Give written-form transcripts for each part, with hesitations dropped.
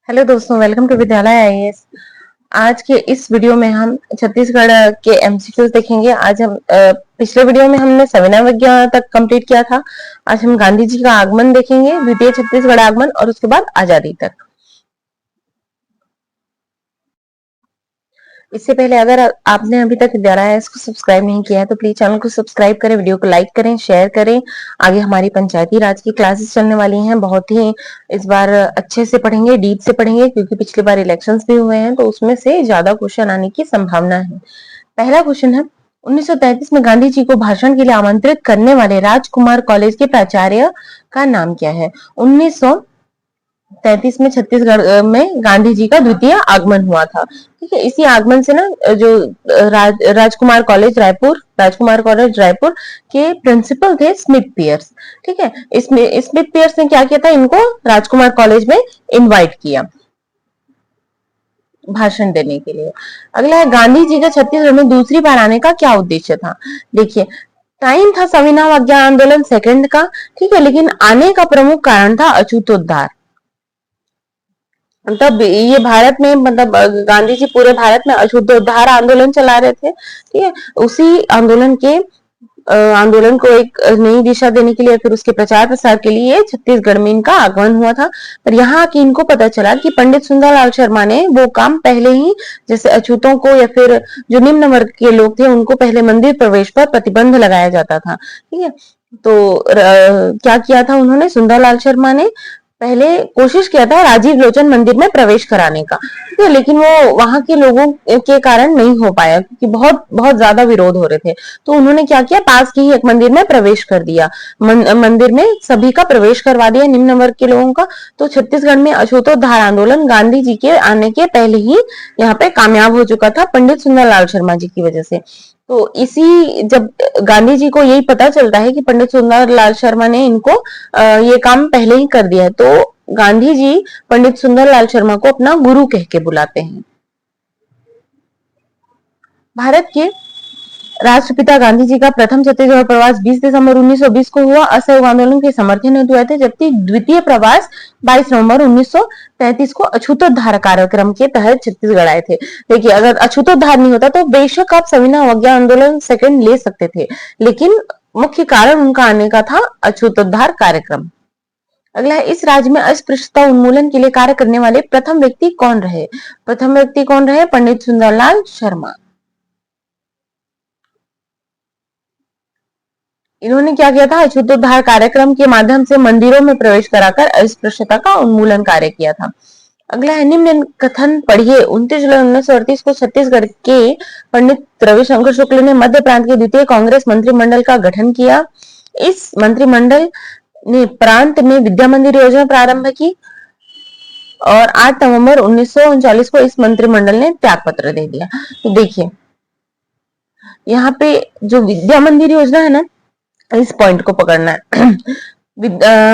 Hello दोस्तों, welcome to विद्यालय IAS. आज के इस वीडियो में हम छत्तीसगढ़ के एमसीक्यूज देखेंगे। आज हम पिछले वीडियो में हमने सविना विज्ञा तक कंप्लीट किया था। आज हम गांधी जी का आगमन देखेंगे, द्वितीय छत्तीसगढ़ आगमन, और उसके बाद आजादी तक। इससे पहले अगर आपने अभी तक विद्यालय को सब्सक्राइब नहीं किया है तो प्लीज चैनल को सब्सक्राइब करें, वीडियो को लाइक करें, शेयर करें। आगे हमारी पंचायती राज की क्लासेस चलने वाली हैं, बहुत ही इस बार अच्छे से पढ़ेंगे, डीप से पढ़ेंगे, क्योंकि पिछली बार इलेक्शंस भी हुए हैं तो उसमें से ज्यादा क्वेश्चन आने की संभावना है। पहला क्वेश्चन है, 1933 में गांधी जी को भाषण के लिए आमंत्रित करने वाले राजकुमार कॉलेज के प्राचार्य का नाम क्या है? 1933 में छत्तीसगढ़ में गांधी जी का द्वितीय आगमन हुआ था। ठीक है, इसी आगमन से ना जो राजकुमार कॉलेज रायपुर के प्रिंसिपल थे स्मिथ पियर्स। ठीक है, इसमें स्मिथ पियर्स ने क्या किया था, इनको राजकुमार कॉलेज में इनवाइट किया भाषण देने के लिए। अगला है, गांधी जी का छत्तीसगढ़ में दूसरी बार आने का क्या उद्देश्य था? देखिए, टाइम था सविना अवज्ञा आंदोलन सेकंड का। ठीक है, लेकिन आने का प्रमुख कारण था अछूतोद्धार। तब ये भारत में, मतलब गांधी जी पूरे भारत में अछूतोद्धार आंदोलन चला रहे थे। ठीक है, उसी आंदोलन को एक नई दिशा देने के लिए, फिर उसके प्रचार प्रसार के लिए छत्तीसगढ़ में इनका आगमन हुआ था। पर यहाँ की इनको पता चला कि पंडित सुंदरलाल शर्मा ने वो काम पहले ही, जैसे अछूतों को या फिर जो निम्न वर्ग के लोग थे उनको पहले मंदिर प्रवेश पर प्रतिबंध लगाया जाता था। ठीक है, तो क्या किया था उन्होंने, सुंदरलाल शर्मा ने पहले कोशिश किया था राजीव लोचन मंदिर में प्रवेश कराने का। तो लेकिन वो वहां के लोगों के कारण नहीं हो पाया, क्योंकि बहुत बहुत ज्यादा विरोध हो रहे थे। तो उन्होंने क्या किया, पास की ही एक मंदिर में प्रवेश कर दिया, मंदिर में सभी का प्रवेश करवा दिया, निम्न वर्ग के लोगों का। तो छत्तीसगढ़ में अछूतोद्धार आंदोलन गांधी जी के आने के पहले ही यहाँ पे कामयाब हो चुका था, पंडित सुंदरलाल शर्मा जी की वजह से। तो जब गांधी जी को यही पता चलता है कि पंडित सुंदरलाल शर्मा ने इनको ये काम पहले ही कर दिया है, तो गांधी जी पंडित सुंदरलाल शर्मा को अपना गुरु कह के बुलाते हैं। भारत के राष्ट्रपिता गांधी जी का प्रथम छत्तीसगढ़ प्रवास 20 दिसंबर 1920 को हुआ, असहयोग आंदोलन के समर्थन हेतु आए थे, जबकि द्वितीय प्रवास 22 नवंबर 1933 को अछूतोद्धार कार्यक्रम के तहत छत्तीसगढ़ आए थे। देखिए, अगर अछूतोद्धार नहीं होता तो बेशक आप सविना अवज्ञा आंदोलन सेकंड ले सकते थे, लेकिन मुख्य कारण उनका आने का था अछूतोद्धार कार्यक्रम। अगला है, इस राज्य में अस्पृश्यता उन्मूलन के लिए कार्य करने वाले प्रथम व्यक्ति कौन रहे? प्रथम व्यक्ति कौन रहे? पंडित सुंदरलाल शर्मा। इन्होंने क्या किया था, अछूतोद्धार कार्यक्रम के माध्यम से मंदिरों में प्रवेश कराकर अस्पृश्यता का उन्मूलन कार्य किया था। अगला है, निम्न कथन पढ़िए। 29 जुलाई 1938 को छत्तीसगढ़ के पंडित रविशंकर शुक्ल ने मध्य प्रांत के द्वितीय कांग्रेस मंत्रिमंडल का गठन किया। इस मंत्रिमंडल ने प्रांत में विद्या मंदिर योजना प्रारंभ की और 8 नवंबर 1939 को इस मंत्रिमंडल ने त्याग पत्र दे दिया। तो देखिए, यहाँ पे जो विद्या मंदिर योजना है ना, इस पॉइंट को पकड़ना है।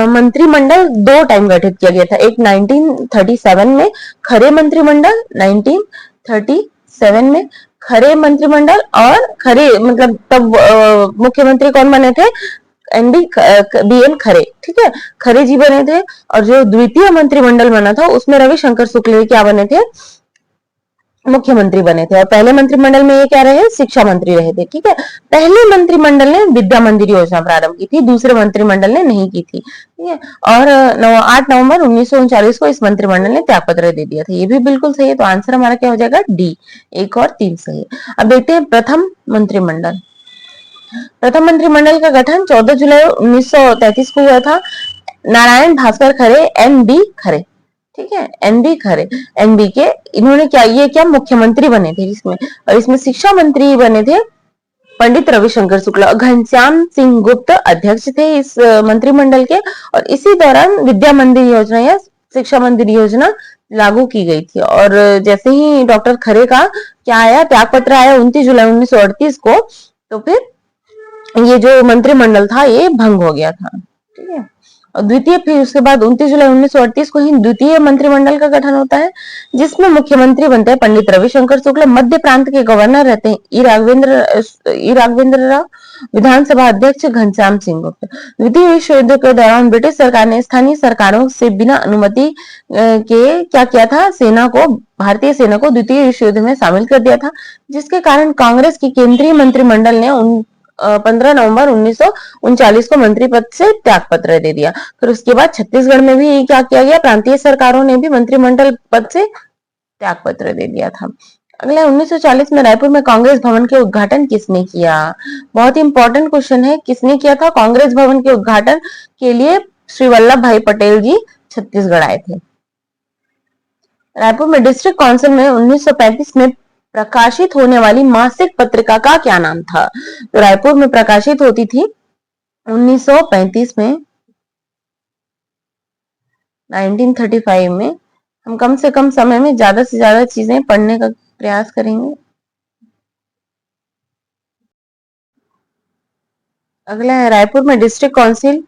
मंत्रिमंडल दो टाइम गठित किया गया था, एक 1937 में खरे मंत्रिमंडल, 1937 में खरे मंत्रिमंडल, और खरे मतलब तब मुख्यमंत्री कौन बने थे? BN खरे। ठीक है, खरे जी बने थे। और जो द्वितीय मंत्रिमंडल बना था उसमें रविशंकर शुक्ल क्या बने थे? मुख्यमंत्री बने थे। और पहले मंत्रिमंडल में ये क्या रहे? शिक्षा मंत्री रहे थे। ठीक है, पहले मंत्रिमंडल ने विद्या मंदिर योजना प्रारंभ की थी, दूसरे मंत्रिमंडल ने नहीं की थी। ठीक है, और 8 नवंबर 1939 को इस मंत्रिमंडल ने त्यागपत्र दे दिया था। ये भी बिल्कुल सही है, तो आंसर हमारा क्या हो जाएगा? डी। 1 और 3 सही। अब देखते हैं प्रथम मंत्रिमंडल। प्रथम मंत्रिमंडल का गठन 14 जुलाई 1933 को हुआ था। नारायण भास्कर खरे, NB खरे। ठीक है, NB खरे, NB के इन्होंने क्या मुख्यमंत्री बने थे इसमें, और इसमें शिक्षा मंत्री बने थे पंडित रविशंकर शुक्ला। घनश्याम सिंह गुप्त अध्यक्ष थे इस मंत्रिमंडल के। और इसी दौरान विद्या मंदिर योजना या शिक्षा मंदिर योजना लागू की गई थी। और जैसे ही डॉक्टर खरे का क्या आया, त्याग पत्र आया 29 जुलाई 1938 को, तो फिर ये जो मंत्रिमंडल था ये भंग हो गया था। ठीक है, और द्वितीय, फिर उसके बाद 29 जुलाई 1938 को ही द्वितीय मंत्रिमंडल का गठन होता है, जिसमें मुख्यमंत्री बनते हैं पंडित रविशंकर शुक्ल, मध्य प्रांत के गवर्नर रहते हैं ई राघवेंद्र राव, विधानसभा अध्यक्ष घनश्याम सिंह गुप्ता। द्वितीय विश्व युद्ध के दौरान ब्रिटिश सरकार ने स्थानीय सरकारों से बिना अनुमति के क्या किया था, भारतीय सेना को द्वितीय विश्व युद्ध में शामिल कर दिया था, जिसके कारण कांग्रेस की केंद्रीय मंत्रिमंडल ने 15 नवंबर 1939 को मंत्री पद से त्याग पत्र दे दिया। फिर उसके बाद छत्तीसगढ़ में भी क्या किया गया, प्रांतीय सरकारों ने भी मंत्रिमंडल पद से त्याग पत्र दे दिया था। अगला 1940 में रायपुर में कांग्रेस भवन के उद्घाटन किसने किया? बहुत ही इंपॉर्टेंट क्वेश्चन है, किसने किया था? कांग्रेस भवन के उद्घाटन के लिए श्री वल्लभ भाई पटेल जी छत्तीसगढ़ आए थे। रायपुर में डिस्ट्रिक्ट काउंसिल में 1935 में प्रकाशित होने वाली मासिक पत्रिका का क्या नाम था? तो रायपुर में प्रकाशित होती थी 1935 में, 1935 में। हम कम से कम समय में ज्यादा से ज्यादा चीजें पढ़ने का प्रयास करेंगे। अगला है, रायपुर में डिस्ट्रिक्ट काउंसिल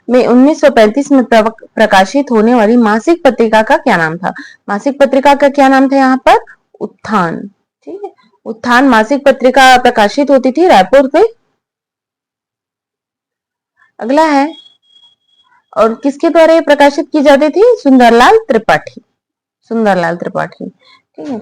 में 1935 में प्रकाशित होने वाली मासिक पत्रिका का क्या नाम था? मासिक पत्रिका का क्या नाम था यहाँ पर? उत्थान। ठीक है, उत्थान मासिक पत्रिका प्रकाशित होती थी रायपुर में। अगला है, और किसके द्वारा ये प्रकाशित की जाती थी? सुंदरलाल त्रिपाठी, सुंदरलाल त्रिपाठी। ठीक है,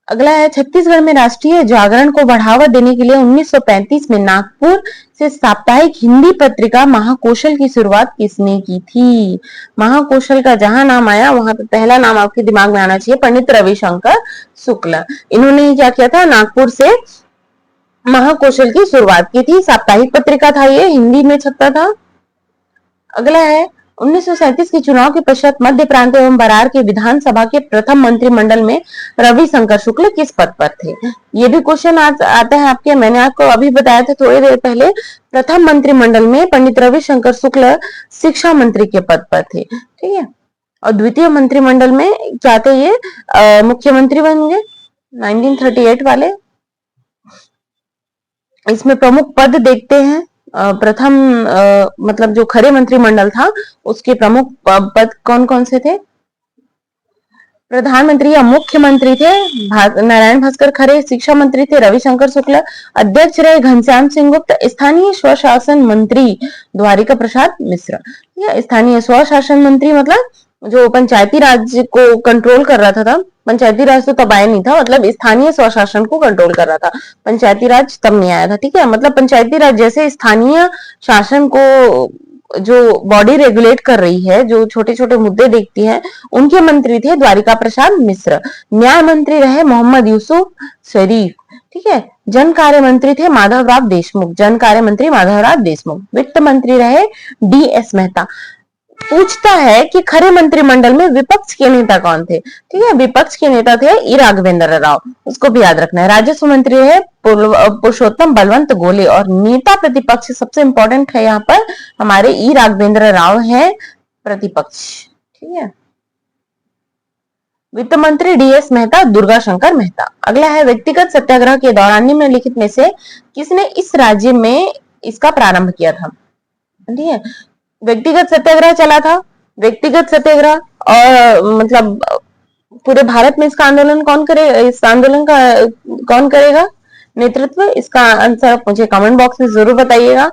अगला है, छत्तीसगढ़ में राष्ट्रीय जागरण को बढ़ावा देने के लिए 1935 में नागपुर से साप्ताहिक हिंदी पत्रिका महाकोशल की शुरुआत किसने की थी? महाकोशल का जहां नाम आया वहां पे पहला नाम आपके दिमाग में आना चाहिए, पंडित रविशंकर शुक्ल। इन्होंने क्या किया था? नागपुर से महाकोशल की शुरुआत की थी। साप्ताहिक पत्रिका था ये, हिंदी में छपता था। अगला है, 1937 के चुनाव के पश्चात मध्य प्रांत एवं बरार के विधानसभा के प्रथम मंत्रिमंडल में रविशंकर शुक्ल किस पद पर थे? ये भी क्वेश्चन आता है आपके, मैंने आपको अभी बताया था थोड़ी देर पहले। प्रथम मंत्रिमंडल में पंडित रविशंकर शुक्ल शिक्षा मंत्री के पद पर थे। ठीक है, और द्वितीय मंत्रिमंडल में क्या थे? ये मुख्यमंत्री बन गए 1938 वाले। इसमें प्रमुख पद देखते हैं। प्रथम मतलब जो खरे मंत्रिमंडल था उसके प्रमुख पद कौन कौन से थे? प्रधानमंत्री या मुख्यमंत्री थे नारायण भास्कर खरे, शिक्षा मंत्री थे रविशंकर शुक्ल, अध्यक्ष रहे घनश्याम सिंह गुप्त, स्थानीय स्वशासन मंत्री द्वारिका प्रसाद मिश्र। या स्थानीय स्वशासन मंत्री मतलब जो पंचायती राज को कंट्रोल कर रहा था, पंचायती राज तो तब आया नहीं था, मतलब स्थानीय स्वशासन को कंट्रोल कर रहा था, पंचायती राज तब नहीं आया था। ठीक है, मतलब पंचायती राज जैसे स्थानीय शासन को जो बॉडी रेगुलेट कर रही है, जो छोटे छोटे मुद्दे देखती है, उनके मंत्री थे द्वारिका प्रसाद मिश्र। न्याय मंत्री रहे मोहम्मद यूसुफ शरीफ। ठीक है, जन कार्य मंत्री थे माधवराव देशमुख, जन कार्य मंत्री माधवराव देशमुख। वित्त मंत्री रहे DS मेहता। पूछता है कि खरे मंत्रिमंडल में विपक्ष के नेता कौन थे? ठीक है, विपक्ष के नेता थे ई राघवेंद्र राव, उसको भी याद रखना है। राजस्व मंत्री है पुरुषोत्तम बलवंत गोले, और नेता प्रतिपक्ष सबसे इंपॉर्टेंट है यहाँ पर हमारे ई राघवेंद्र राव है प्रतिपक्ष। ठीक है, वित्त मंत्री DS मेहता, दुर्गा शंकर मेहता। अगला है, व्यक्तिगत सत्याग्रह के दौरान निम्नलिखित में से किसने इस राज्य में इसका प्रारंभ किया था? ठीक है, व्यक्तिगत सत्याग्रह चला था, व्यक्तिगत सत्याग्रह, और मतलब पूरे भारत में इसका आंदोलन कौन करेगा, इस आंदोलन का कौन करेगा नेतृत्व? इसका आंसर मुझे कमेंट बॉक्स में जरूर बताइएगा।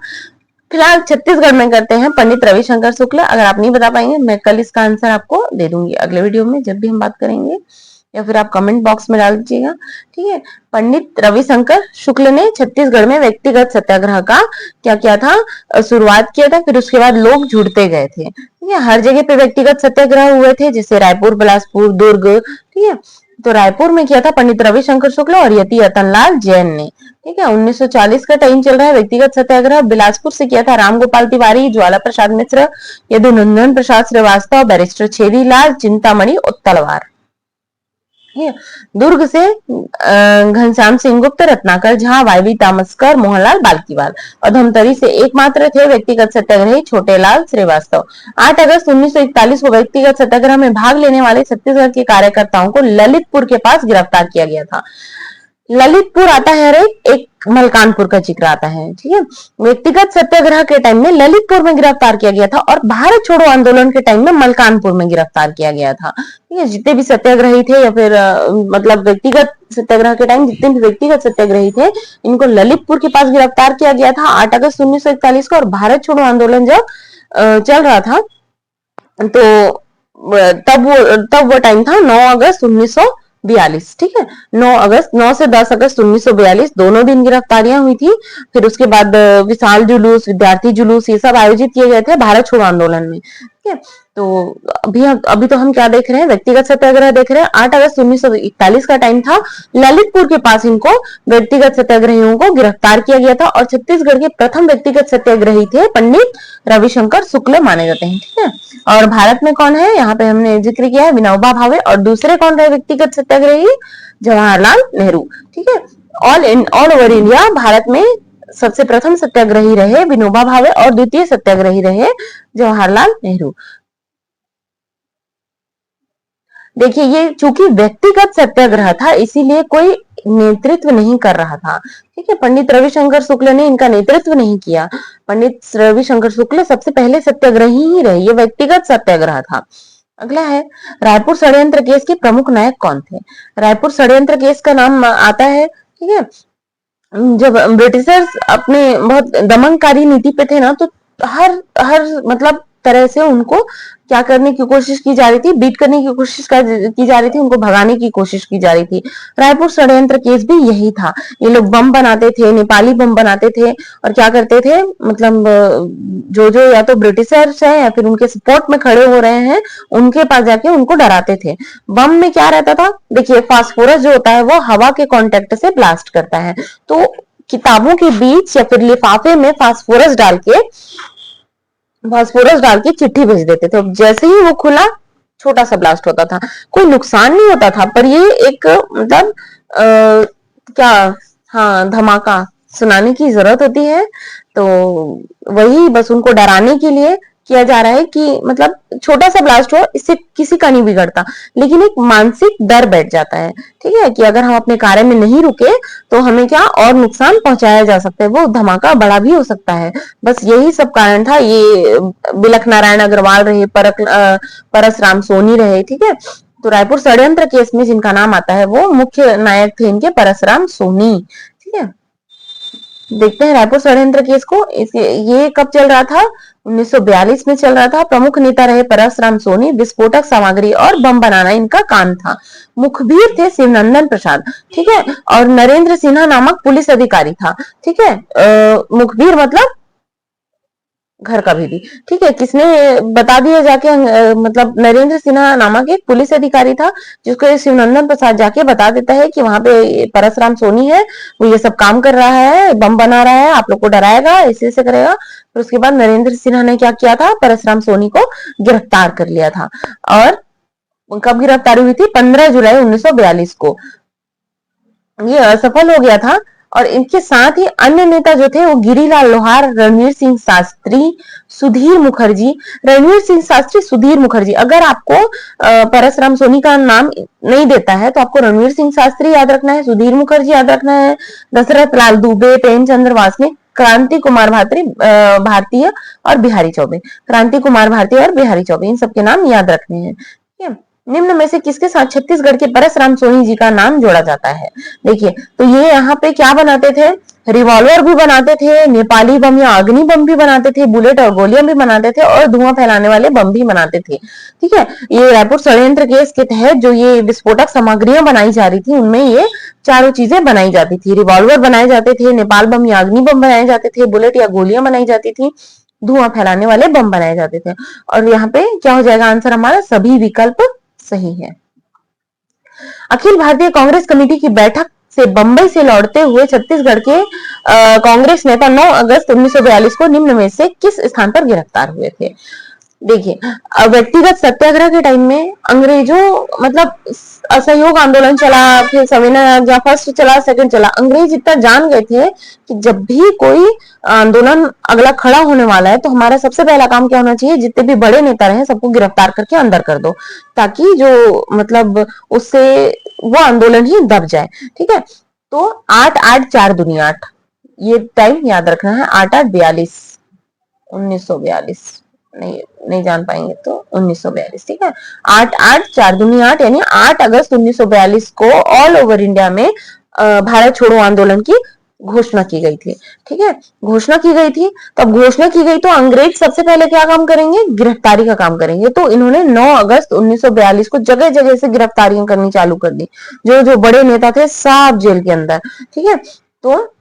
फिलहाल छत्तीसगढ़ में करते हैं पंडित रविशंकर शुक्ल। अगर आप नहीं बता पाएंगे, मैं कल इसका आंसर आपको दे दूंगी अगले वीडियो में जब भी हम बात करेंगे, या फिर आप कमेंट बॉक्स में डाल दीजिएगा। ठीक है, पंडित रविशंकर शुक्ल ने छत्तीसगढ़ में व्यक्तिगत सत्याग्रह का क्या किया था? शुरुआत किया था। फिर उसके बाद लोग जुड़ते गए थे। ठीक है, हर जगह पे व्यक्तिगत सत्याग्रह हुए थे, जैसे रायपुर, बिलासपुर, दुर्ग। ठीक है, तो रायपुर में किया था पंडित रविशंकर शुक्ल और यति रतनलाल जैन ने। ठीक है, 1940 का टाइम चल रहा है व्यक्तिगत सत्याग्रह। बिलासपुर से किया था रामगोपाल तिवारी, ज्वाला प्रसाद मिश्र, यदुनंदन प्रसाद श्रीवास्तव, बैरिस्टर छेदीलाल, चिंतामणि उत्तलवार। दुर्ग से घनश्याम सिंह गुप्त, रत्नाकर झा, वाईवी तामसकर, मोहनलाल बाल्कीवाल। और धमतरी से एकमात्र थे व्यक्तिगत सत्याग्रही छोटेलाल श्रीवास्तव। 8 अगस्त 1941 को व्यक्तिगत सत्याग्रह में भाग लेने वाले छत्तीसगढ़ के कार्यकर्ताओं को ललितपुर के पास गिरफ्तार किया गया था। ललितपुर आता है एक मलकानपुर का जिक्र आता है। ठीक है, व्यक्तिगत सत्याग्रह के टाइम में ललितपुर में गिरफ्तार किया गया था और भारत छोड़ो आंदोलन के टाइम में मलकानपुर में गिरफ्तार किया गया था। ठीक है, जितने भी सत्याग्रही थे या फिर मतलब व्यक्तिगत सत्याग्रह के टाइम जितने भी व्यक्तिगत सत्याग्रही थे, इनको ललितपुर के पास गिरफ्तार किया गया था 8 अगस्त 1941 को। और भारत छोड़ो आंदोलन जब चल रहा था तो तब वो टाइम था 9 अगस्त 1942। ठीक है, 9 से 10 अगस्त 1942 दोनों दिन गिरफ्तारियां हुई थी। फिर उसके बाद विशाल जुलूस, विद्यार्थी जुलूस, ये सब आयोजित किए गए थे भारत छोड़ो आंदोलन में। ठीक है, तो अभी तो हम क्या देख रहे हैं, व्यक्तिगत सत्याग्रह देख रहे हैं। 8 अगस्त 1941 का टाइम था, ललितपुर के पास इनको व्यक्तिगत सत्याग्रहियों को गिरफ्तार किया गया था और छत्तीसगढ़ के प्रथम व्यक्तिगत सत्याग्रही थे पंडित रविशंकर शुक्ल माने जाते हैं। ठीक है, और भारत में कौन है, यहाँ पे हमने जिक्र किया है विनोबा भावे। और दूसरे कौन रहे व्यक्तिगत सत्याग्रही, जवाहरलाल नेहरू। ठीक है, ऑल ओवर इंडिया भारत में सबसे प्रथम सत्याग्रही रहे विनोबा भावे और द्वितीय सत्याग्रही रहे जवाहरलाल नेहरू। देखिए, ये चूंकि व्यक्तिगत सत्याग्रह था इसीलिए कोई नेतृत्व नहीं कर रहा था। ठीक है, पंडित रविशंकर शुक्ल ने इनका नेतृत्व नहीं किया। पंडित रविशंकर शुक्ल सबसे पहले सत्याग्रही ही रहे, ये व्यक्तिगत सत्याग्रह था। अगला है, रायपुर षड्यंत्र केस के प्रमुख नायक कौन थे। रायपुर षड्यंत्र केस का नाम आता है, ठीक है, जब ब्रिटिशर्स अपने बहुत दमनकारी नीति पे थे ना, तो हर हर मतलब तरह से उनको क्या करने की कोशिश की जा रही थी, बीट करने की कोशिश की जा रही थी, उनको भगाने की कोशिश की जा रही थी। रायपुर षड्यंत्र केस भी यही था। ये लोग बम बनाते थे, नेपाली बम बनाते थे और क्या करते थे, मतलब जो या तो ब्रिटिशर्स हैं या फिर उनके सपोर्ट में खड़े हो रहे हैं उनके पास जाके उनको डराते थे। बम में क्या रहता था, देखिए फास्फोरस जो होता है वो हवा के कांटेक्ट से ब्लास्ट करता है, तो किताबों के बीच या फिर लिफाफे में फास्फोरस डाल के चिट्ठी भेज देते थे। जैसे ही वो खुला, छोटा सा ब्लास्ट होता था, कोई नुकसान नहीं होता था, पर ये एक मतलब क्या, हाँ, धमाका सुनाने की जरूरत होती है। तो वही बस उनको डराने के लिए किया जा रहा है कि मतलब छोटा सा ब्लास्ट हो, इससे किसी का नहीं बिगड़ता, लेकिन एक मानसिक डर बैठ जाता है। ठीक है, कि अगर हम अपने कार्य में नहीं रुके तो हमें क्या और नुकसान पहुंचाया जा सकता है, वो धमाका बड़ा भी हो सकता है। बस यही सब कारण था। ये बिलख नारायण अग्रवाल रहे, परसराम सोनी रहे। ठीक है, तो रायपुर षड्यंत्र केस में जिनका नाम आता है वो मुख्य नायक थे इनके परसराम सोनी। ठीक है, देखते हैं रायपुर षड्यंत्र केस को। ये कब चल रहा था, 1942 में चल रहा था। प्रमुख नेता रहे परसराम सोनी। विस्फोटक सामग्री और बम बनाना इनका काम था। मुखबिर थे शिवनंदन प्रसाद। ठीक है, और नरेंद्र सिन्हा नामक पुलिस अधिकारी था। ठीक है, मुखबिर मतलब घर का भी। ठीक है, किसने बता दिया जाके, मतलब नरेंद्र सिन्हा नामक एक पुलिस अधिकारी था जिसको शिवनंदन प्रसाद जाके बता देता है कि वहां पे परसराम सोनी है, वो ये सब काम कर रहा है, बम बना रहा है, आप लोग को डराएगा, ऐसे ऐसे करेगा। फिर उसके बाद नरेंद्र सिन्हा ने क्या किया था, परसराम सोनी को गिरफ्तार कर लिया था। और कब गिरफ्तारी हुई थी, 15 जुलाई 1942 को। ये असफल हो गया था। और इनके साथ ही अन्य नेता जो थे वो गिरिलाल लोहार, रणवीर सिंह शास्त्री, सुधीर मुखर्जी। रणवीर सिंह शास्त्री, सुधीर मुखर्जी, अगर आपको परसराम सोनी का नाम नहीं देता है तो आपको रणवीर सिंह शास्त्री याद रखना है, सुधीर मुखर्जी याद रखना है, दशरथ लाल दुबे, प्रेमचंद्र वासनिक, क्रांति कुमार भारतीय और बिहारी चौबे। क्रांति कुमार भारतीय और बिहारी चौबे, इन सबके नाम याद रखने हैं। ठीक है, निम्न में से किसके साथ छत्तीसगढ़ के परसराम सोनी जी का नाम जोड़ा जाता है। देखिए, तो ये यहाँ पे क्या बनाते थे, रिवॉल्वर भी बनाते थे, नेपाली बम या अग्नि बम भी बनाते थे, बुलेट और गोलियां भी बनाते थे और धुआं फैलाने वाले बम भी बनाते थे। ठीक है, ये रायपुर षड्यंत्र केस के तहत जो ये विस्फोटक सामग्रियां बनाई जा रही थी उनमें ये चारों चीजें बनाई जाती थी। रिवॉल्वर बनाए जाते थे, नेपाल बम या अग्नि बम बनाए जाते थे, बुलेट या गोलियां बनाई जाती थी, धुआं फैलाने वाले बम बनाए जाते थे। और यहाँ पे क्या हो जाएगा आंसर हमारा, सभी विकल्प सही है। अखिल भारतीय कांग्रेस कमेटी की बैठक से बंबई से लौटते हुए छत्तीसगढ़ के कांग्रेस नेता 9 अगस्त 1942 को निम्न में से किस स्थान पर गिरफ्तार हुए थे। देखिए, व्यक्तिगत सत्याग्रह के टाइम में अंग्रेजों मतलब असहयोग आंदोलन चला, फिर सविनय फर्स्ट चला, सेकंड चला। अंग्रेज इतना जान गए थे कि जब भी कोई आंदोलन अगला खड़ा होने वाला है तो हमारा सबसे पहला काम क्या होना चाहिए, जितने भी बड़े नेता रहे सबको गिरफ्तार करके अंदर कर दो, ताकि जो मतलब उससे वो आंदोलन ही दब जाए। ठीक है, तो 8 8 4 दूनी 8, ये टाइम याद रखना है। 8 8 42, 1942, नहीं नहीं जान पाएंगे तो 1942, ठीक है। 8 8 4 दूनी 8 यानी 8 अगस्त 1942 को ऑल ओवर इंडिया में भारत छोड़ो आंदोलन की घोषणा की गई थी, ठीक है। घोषणा की गई थी, तो अब घोषणा की गई तो अंग्रेज सबसे पहले क्या काम करेंगे, गिरफ्तारी का काम करेंगे। तो इन्होंने 9 अगस्त 1942 को जगह जगह से गिरफ्तारियां करनी चालू कर दी, जो जो बड़े नेता थे सब जेल के अंदर, ठीक है। तो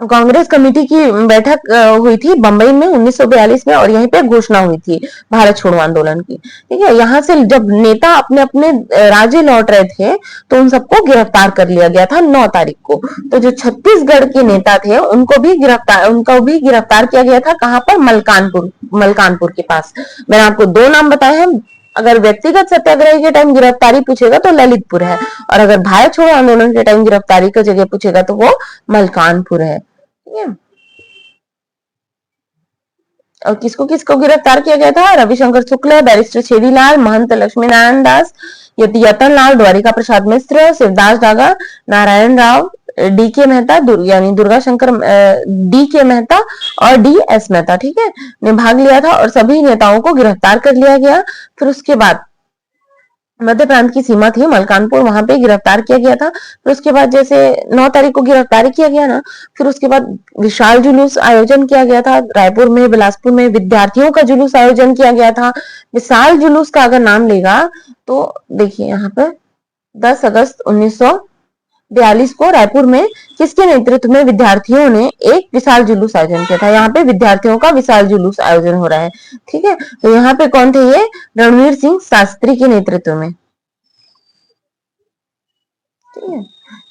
कांग्रेस कमेटी की बैठक हुई थी बंबई में 1942 में, और यहीं पे घोषणा हुई थी भारत छोड़ो आंदोलन की, ठीक है। यहाँ से जब नेता अपने अपने राज्य लौट रहे थे तो उन सबको गिरफ्तार कर लिया गया था 9 तारीख को। तो जो छत्तीसगढ़ के नेता थे उनको भी गिरफ्तार किया गया था। कहाँ पर, मलकानपुर के पास। मैंने आपको 2 नाम बताए हैं। अगर व्यक्तिगत सत्याग्रह के टाइम गिरफ्तारी पूछेगा तो ललितपुर है, और अगर भारत छोड़ो आंदोलन के टाइम गिरफ्तारी का जगह पूछेगा तो वो मलकानपुर है, ठीक है। और किसको किसको गिरफ्तार किया गया था, रविशंकर शुक्ल, बैरिस्टर छेदीलाल, महंत लक्ष्मी नारायण दास, यतन लाल, द्वारिका प्रसाद मिश्र, शिवदास डागा, नारायण राव, डी के मेहता, यानी दुर्गा शंकर डी के मेहता और डी एस मेहता, ठीक है, ने भाग लिया था, और सभी नेताओं को गिरफ्तार कर लिया गया। फिर उसके बाद मध्य प्रांत की सीमा थी मलकानपुर, वहां पे गिरफ्तार किया गया था। फिर उसके बाद जैसे 9 तारीख को गिरफ्तारी किया गया ना, फिर उसके बाद विशाल जुलूस आयोजन किया गया था रायपुर में, बिलासपुर में विद्यार्थियों का जुलूस आयोजन किया गया था। विशाल जुलूस का अगर नाम लेगा तो देखिए यहाँ पे 10 अगस्त 1942 को रायपुर में किसके नेतृत्व में विद्यार्थियों ने एक विशाल जुलूस आयोजन किया था। यहाँ पे विद्यार्थियों का विशाल जुलूस आयोजन हो रहा है, ठीक है। तो यहाँ पे कौन थे ये, रणवीर सिंह शास्त्री के नेतृत्व में, ठीक है।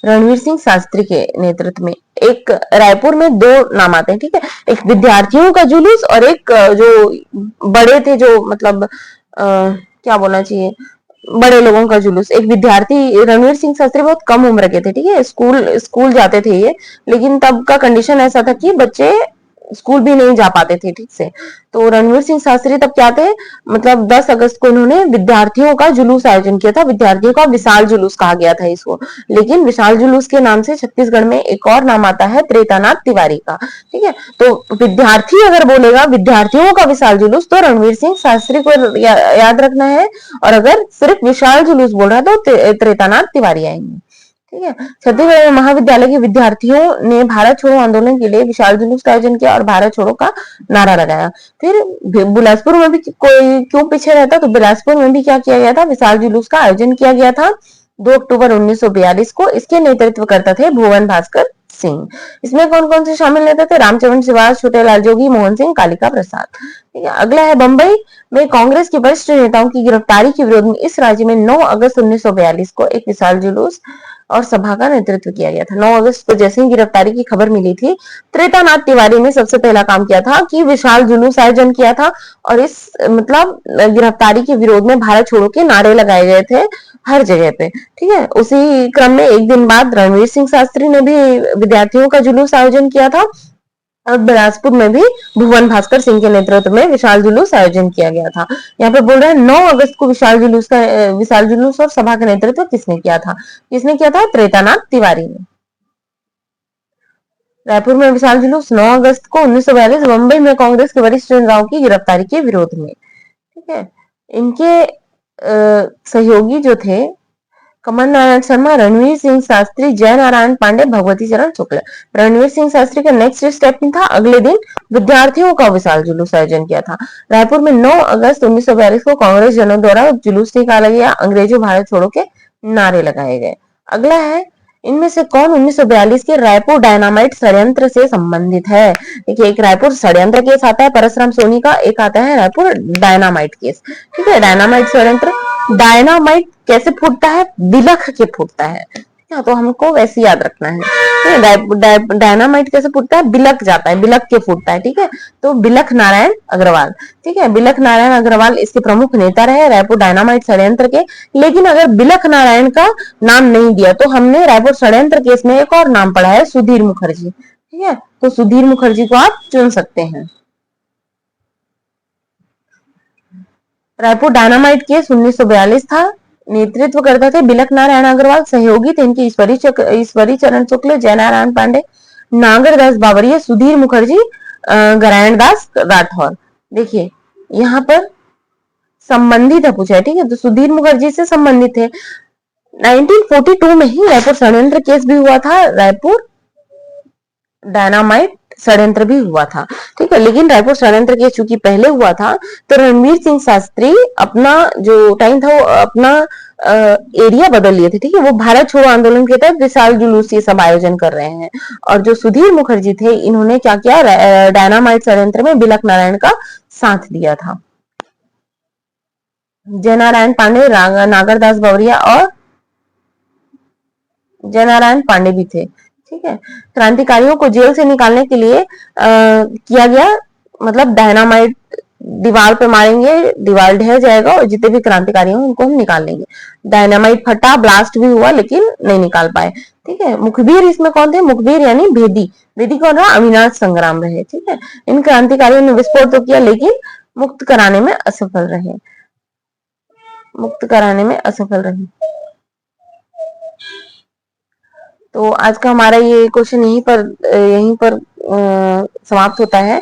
रणवीर सिंह शास्त्री के नेतृत्व में एक रायपुर में 2 नाम आते हैं, ठीक है। एक विद्यार्थियों का जुलूस और एक जो बड़े थे, जो मतलब क्या बोलना चाहिए, बड़े लोगों का जुलूस। एक विद्यार्थी, रणवीर सिंह शास्त्री बहुत कम उम्र के थे, ठीक है। स्कूल स्कूल जाते थे ये, लेकिन तब का कंडीशन ऐसा था कि बच्चे स्कूल भी नहीं जा पाते थे ठीक से। तो रणवीर सिंह शास्त्री तब क्या थे, मतलब 10 अगस्त को इन्होंने विद्यार्थियों का जुलूस आयोजन किया था। विद्यार्थियों का विशाल जुलूस कहा गया था इसको, लेकिन विशाल जुलूस के नाम से छत्तीसगढ़ में एक और नाम आता है त्रेतानाथ तिवारी का, ठीक है। तो विद्यार्थी अगर बोलेगा विद्यार्थियों का विशाल जुलूस तो रणवीर सिंह शास्त्री को याद रखना है, और अगर सिर्फ विशाल जुलूस बोल रहा है तो त्रेतानाथ तिवारी आएंगे, ठीक है। छत्तीसगढ़ महाविद्यालय के विद्यार्थियों ने भारत छोड़ो आंदोलन के लिए विशाल जुलूस का आयोजन किया और भारत छोड़ो का नारा लगाया। फिर बिलासपुर में भी कोई क्यों पीछे रहता, तो बिलासपुर में भी क्या किया गया था, विशाल जुलूस का आयोजन किया गया था 2 अक्टूबर 1942 को। इसके नेतृत्व करता थे भुवन भास्कर सिंह। इसमें कौन कौन से शामिल नेता थे, रामचरण सिवास, छोटेलाल जोगी, मोहन सिंह, कालिका प्रसाद, ठीक है। अगला है बंबई में कांग्रेस के वरिष्ठ नेताओं की गिरफ्तारी के विरोध में इस राज्य में 9 अगस्त 1942 को एक विशाल जुलूस और सभा का नेतृत्व किया गया था। 9 अगस्त को जैसे ही गिरफ्तारी की खबर मिली थी, त्रेतानाथ तिवारी ने सबसे पहला काम किया था कि विशाल जुलूस आयोजन किया था, और इस मतलब गिरफ्तारी के विरोध में भारत छोड़ो के नारे लगाए गए थे हर जगह पे, ठीक है। उसी क्रम में एक दिन बाद रणवीर सिंह शास्त्री ने भी विद्यार्थियों का जुलूस आयोजन किया था, और बिलासपुर में भी भुवन भास्कर सिंह के नेतृत्व में विशाल जुलूस आयोजन किया गया था। यहाँ पे बोल रहे हैं 9 अगस्त को विशाल जुलूस और सभा का नेतृत्व किसने किया था, त्रेतानाथ तिवारी ने। रायपुर में विशाल जुलूस 9 अगस्त को 1942, मुंबई में कांग्रेस के वरिष्ठ नेताओं की गिरफ्तारी के विरोध में, ठीक है। इनके सहयोगी जो थे कमल नारायण शर्मा, रणवीर सिंह शास्त्री, जय नारायण पांडे, भगवती चरण शुक्ल। रणवीर सिंह शास्त्री का नेक्स्ट स्टेप था अगले दिन विद्यार्थियों का विशाल जुलूस आयोजन किया था। रायपुर में 9 अगस्त 1942 को कांग्रेस जनों द्वारा जुलूस निकाला गया, अंग्रेजों भारत छोड़ो के नारे लगाए गए। अगला है, इनमें से कौन 1942 के रायपुर डायनामाइट षड्यंत्र से संबंधित है। देखिए, एक रायपुर षड्यंत्र केस आता है परसराम सोनी का, एक आता है रायपुर डायनामाइट केस, ठीक है। डायनामाइट षड्यंत्र, डायनामाइट कैसे फूटता है, बिलख के फूटता है, ठीक है, तो हमको वैसे याद रखना है। डायनामाइट कैसे फूटता है, बिलख जाता है, बिलख के फूटता है, ठीक है। तो बिलख नारायण अग्रवाल, ठीक है, बिलख नारायण अग्रवाल इसके प्रमुख नेता रहे रायपुर डायनामाइट षड्यंत्र के। लेकिन अगर बिलख नारायण का नाम नहीं दिया तो हमने रायपुर षड्यंत्र केस में एक और नाम पढ़ा है, सुधीर मुखर्जी, ठीक है। तो सुधीर मुखर्जी को आप चुन सकते हैं। रायपुर डायनामाइट केस 1942 था, नेतृत्व करते थे बिलक नारायण अग्रवाल, सहयोगी थे इनके ईश्वरी चरण शुक्ल, जयनारायण पांडे, नागरदास बावरिया, सुधीर मुखर्जी, नारायण दास राठौर। देखिए यहाँ पर संबंधित है पूछा है, ठीक है, तो सुधीर मुखर्जी से संबंधित है। 1942 में ही रायपुर षड्यंत्र केस भी हुआ था, रायपुर डायनामाइट षड्यंत्र भी हुआ था, ठीक है। लेकिन रायपुर षड्यंत्र केस चूंकि पहले हुआ था तो रणवीर सिंह शास्त्री अपना जो टाइम था वो अपना एरिया बदल लिए थे, ठीक है। वो भारत छोड़ो आंदोलन के तहत विशाल जुलूस ये सब आयोजन कर रहे हैं। और जो सुधीर मुखर्जी थे इन्होंने क्या किया, डायनामाइट षड्यंत्र में बिलक नारायण का साथ दिया था। जयनारायण पांडे, नागरदास बावरिया और जयनारायण पांडे भी थे, ठीक है। क्रांतिकारियों को जेल से निकालने के लिए किया गया, मतलब डायनामाइट दीवार पे मारेंगे, दीवार ढह जाएगा और जितने भी क्रांतिकारी हैं उनको हम निकाल लेंगे। डायनामाइट फटा, ब्लास्ट भी हुआ लेकिन नहीं निकाल पाए, ठीक है। मुखबिर इसमें कौन थे, मुखबिर यानी भेदी, भेदी कौन रहा, अविनाश संग्राम रहे, ठीक है। इन क्रांतिकारियों ने विस्फोट तो किया लेकिन मुक्त कराने में असफल रहे, मुक्त कराने में असफल रहे। तो आज का हमारा ये क्वेश्चन यहीं पर समाप्त होता है।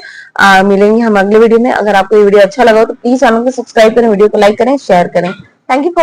मिलेंगे हम अगले वीडियो में। अगर आपको ये वीडियो अच्छा लगा तो प्लीज चैनल को सब्सक्राइब करें, वीडियो को लाइक करें, शेयर करें। Thank you for